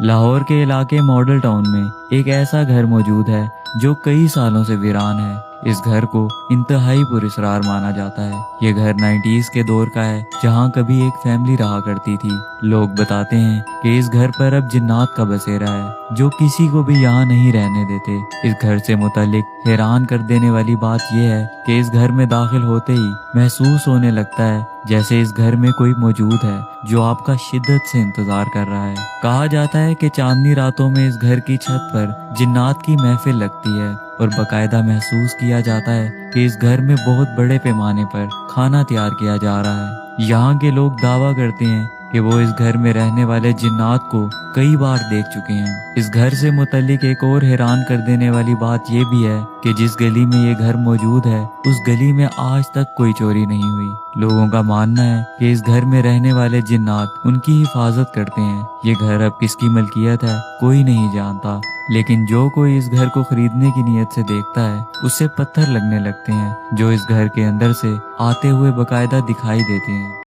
लाहौर के इलाके model town में एक ऐसा घर मौजूद है जो कई सालों से वीरान है। इस घर को इंतहाई पुरस्कार माना जाता है। ये घर 90s के दौर का है, जहाँ कभी एक फैमिली रहा करती थी। लोग बताते हैं कि इस घर पर अब जिन्नात का बसेरा है, जो किसी को भी यहाँ नहीं रहने देते। इस घर से मुतालिक हैरान कर देने वाली बात यह है कि इस घर में दाखिल होते ही महसूस होने लगता है जैसे इस घर में कोई मौजूद है जो आपका शिद्दत से इंतजार कर रहा है। कहा जाता है कि चांदनी रातों में इस घर की छत पर जिन्नात की महफिल लगती है और बकायदा महसूस किया जाता है कि इस घर में बहुत बड़े पैमाने पर खाना तैयार किया जा रहा है। यहाँ के लोग दावा करते हैं कि वो इस घर में रहने वाले जिन्नात को कई बार देख चुके हैं। इस घर से मुतल्लिक एक और हैरान कर देने वाली बात ये भी है कि जिस गली में ये घर मौजूद है, उस गली में आज तक कोई चोरी नहीं हुई। लोगों का मानना है कि इस घर में रहने वाले जिन्नात उनकी हिफाजत करते हैं। ये घर अब किसकी मलकियत है कोई नहीं जानता, लेकिन जो कोई इस घर को खरीदने की नीयत से देखता है उससे पत्थर लगने लगते हैं, जो इस घर के अंदर से आते हुए बकायदा दिखाई देते हैं।